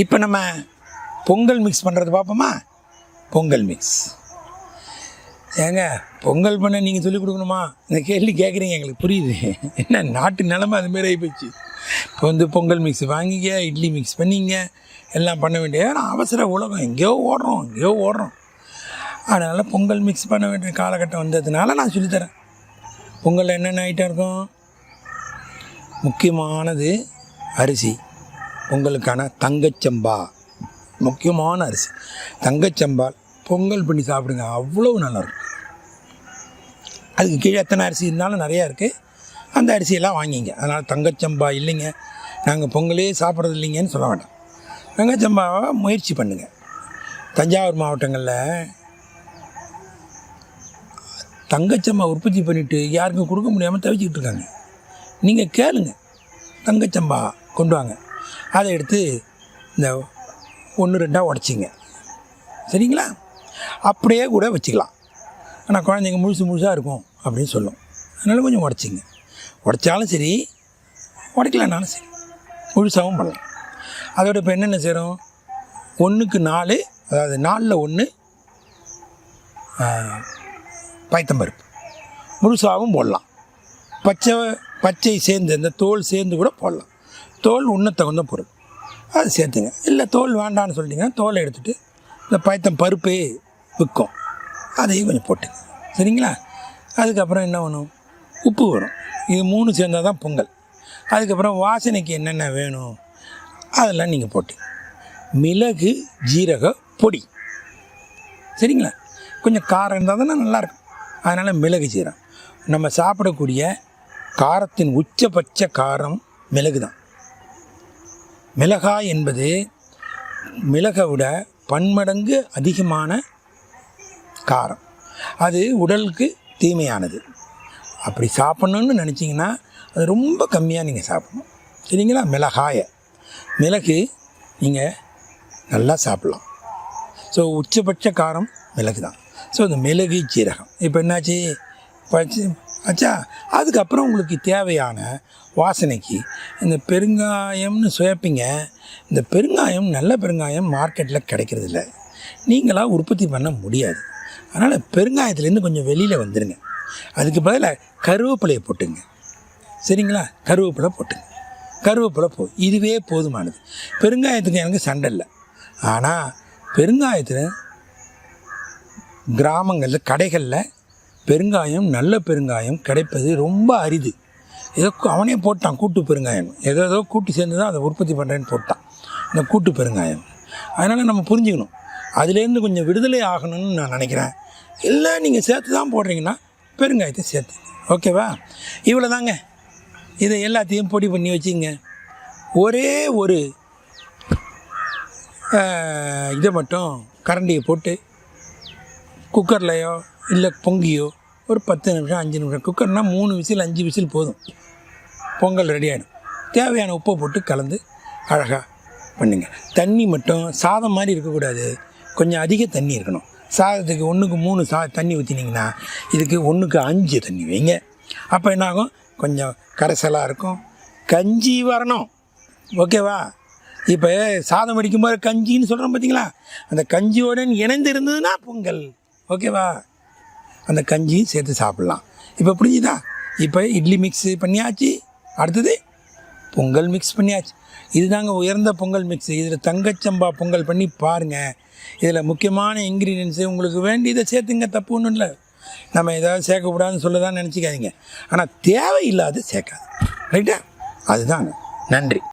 இப்போ நம்ம பொங்கல் மிக்ஸ் பண்ணுறது பார்ப்போமா? பொங்கல் மிக்ஸ் ஏங்க பொங்கல் பண்ண நீங்கள் சொல்லிக் கொடுக்கணுமா? இந்த கேள்வி கேட்குறீங்க, எங்களுக்கு புரியுது. என்ன நாட்டு நிலமை அதுமாரி ஆகிப்போச்சு. இப்போ பொங்கல் மிக்ஸ் வாங்கிங்க, இட்லி மிக்ஸ் பண்ணிங்க, எல்லாம் பண்ண வேண்டிய அவசர உலகம், எங்கேயோ ஓடுறோம். அதனால் பொங்கல் மிக்ஸ் பண்ண வேண்டிய காலகட்டம் வந்ததுனால நான் சொல்லித்தரேன். பொங்கலில் என்னென்ன ஐட்டம் இருக்கும்? முக்கியமானது அரிசி. பொங்கலுக்கான தங்கச்சம்பா முக்கியமான அரிசி. தங்கச்சம்பால் பொங்கல் பண்ணி சாப்பிடுங்க, அவ்வளோ நல்லாயிருக்கும். அதுக்கு கீழே எத்தனை அரிசி இருந்தாலும் நிறையா இருக்குது, அந்த அரிசியெல்லாம் வாங்கிங்க. அதனால் தங்கச்சம்பா இல்லைங்க, நாங்கள் பொங்கலே சாப்பிட்றது இல்லைங்கன்னு சொல்ல வேண்டாம். தங்கச்சம்பாவை முயற்சி பண்ணுங்கள். தஞ்சாவூர் மாவட்டங்களில் தங்கச்சம்பா உற்பத்தி பண்ணிவிட்டு யாருக்கும் கொடுக்க முடியாமல் தவிச்சிக்கிட்டு இருக்காங்க. நீங்கள் கேளுங்க, தங்கச்சம்பா கொண்டு வாங்க, அதை எடுத்து இந்த 1-2 உடச்சிங்க, சரிங்களா? அப்படியே கூட வச்சுக்கலாம். ஆனால் குழந்தைங்க முழுசாக இருக்கும் அப்படின்னு சொல்லும். அதனால் கொஞ்சம் உடச்சிங்க. உடச்சாலும் சரி, உடைக்கலனாலும் சரி, முழுசாகவும் பண்ணலாம். அதோட இப்போ என்னென்ன செய்கிறோம்? 1க்கு 4, அதாவது 4ல் 1 பயத்தம்பருப்பு முழுசாகவும் போடலாம். பச்சை சேர்ந்து இந்த தோல் சேர்ந்து கூட போடலாம். தோல் உண்ண தகுந்த பொருள், அது சேர்த்துங்க. இல்லை தோல் வேண்டான்னு சொல்லிட்டிங்கன்னா தோலை எடுத்துகிட்டு இந்த பயத்தம் பருப்பே விற்கும், அதையும் கொஞ்சம் போட்டுங்க, சரிங்களா? அதுக்கப்புறம் என்ன வேணும்? உப்பு வரும். இது 3 சேர்ந்தால் தான் பொங்கல். அதுக்கப்புறம் வாசனைக்கு என்னென்ன வேணும் அதெல்லாம் நீங்கள் போட்டு, மிளகு ஜீரக பொடி, சரிங்களா? கொஞ்சம் காரம் இருந்தால் தானே நல்லாயிருக்கும். அதனால் மிளகு ஜீரகம். நம்ம சாப்பிடக்கூடிய காரத்தின் உச்சபட்ச காரம் மிளகு தான். மிளகாய் என்பது மிளகை விட பன்மடங்கு அதிகமான காரம். அது உடலுக்கு தீமையானது. அப்படி சாப்பிட்ணுன்னு நினச்சிங்கன்னா அது ரொம்ப கம்மியாக நீங்கள் சாப்பிடணும், சரிங்களா? மிளகு நீங்கள் நல்லா சாப்பிட்லாம். ஸோ உச்சபட்ச காரம் மிளகு தான். ஸோ இந்த மிளகு ஜீரகம் இப்போ என்னாச்சு ஆச்சா? அதுக்கப்புறம் உங்களுக்கு தேவையான வாசனைக்கு இந்த பெருங்காயம்னு சுவைப்பீங்க. இந்த பெருங்காயம், நல்ல பெருங்காயம் மார்க்கெட்டில் கிடைக்கிறதில்ல, நீங்களாக உற்பத்தி பண்ண முடியாது. அதனால் பெருங்காயத்துலேருந்து கொஞ்சம் வெளியில் வந்துடுங்க. அதுக்கு பதிலாக கருவேப்பிலையை போட்டுங்க, சரிங்களா? கருவேப்பிலை போட்டுங்க. இதுவே போதுமானது. பெருங்காயத்துக்கு எனக்கு சண்டை இல்லை. ஆனால் பெருங்காயத்தில் கிராமங்களில் கடைகளில் பெருங்காயம், நல்ல பெருங்காயம் கிடைப்பது ரொம்ப அரிது. ஏதோ அவனே போட்டான் கூட்டு பெருங்காயம், ஏதோ கூட்டு சேர்ந்து தான் அதை உற்பத்தி பண்ணுறேன்னு போட்டான், இந்த கூட்டு பெருங்காயம். அதனால் நம்ம புரிஞ்சுக்கணும், அதுலேருந்து கொஞ்சம் விடுதலை ஆகணும்னு நான் நினைக்கிறேன். இல்லை நீங்கள் சேர்த்து தான் போடுறீங்கன்னா பெருங்காயத்தை சேர்த்து, ஓகேவா? இவ்வளோ தாங்க. இதை எல்லாத்தையும் பொடி பண்ணி வச்சுங்க. ஒரே ஒரு இதை மட்டும் கரண்டியை போட்டு குக்கர்லையோ இல்லை பொங்கியோ ஒரு 10 நிமிஷம் 5 நிமிஷம், குக்கர்னால் 3 விசில் 5 விசில் போதும், பொங்கல் ரெடி ஆகிடும். தேவையான உப்பை போட்டு கலந்து அழகாக பண்ணுங்க. தண்ணி மட்டும் சாதம் மாதிரி இருக்கக்கூடாது, கொஞ்சம் அதிக தண்ணி இருக்கணும். சாதத்துக்கு 1க்கு 3 தண்ணி ஊற்றினீங்கன்னா இதுக்கு 1க்கு 5 தண்ணி வைங்க. அப்போ என்னாகும்? கொஞ்சம் கரைசலாக இருக்கும், கஞ்சி வரணும், ஓகேவா? இப்போ சாதம் வடிக்கும்போது கஞ்சின்னு சொல்கிறோம் பார்த்தீங்களா? அந்த கஞ்சியோடு இணைந்து இருந்ததுன்னா பொங்கல், ஓகேவா? அந்த கஞ்சியும் சேர்த்து சாப்பிட்லாம். இப்போ புரிஞ்சுதா? இப்போ இட்லி மிக்ஸ் பண்ணியாச்சு, அடுத்தது பொங்கல் மிக்ஸ் பண்ணியாச்சு. இதுதாங்க உயர்ந்த பொங்கல் மிக்ஸ். இதில் தங்கச்சம்பா பொங்கல் பண்ணி பாருங்கள். இதில் முக்கியமான இன்க்ரீடியன்ஸு உங்களுக்கு வேண்டியதை சேர்த்துங்க, தப்பு ஒன்றும் இல்லை. நம்ம ஏதாவது சேர்க்கக்கூடாதுன்னு சொல்ல தான் நினச்சிக்காதீங்க, ஆனால் தேவையில்லாத சேர்க்காது, ரைட்டா? அதுதாங்க. நன்றி.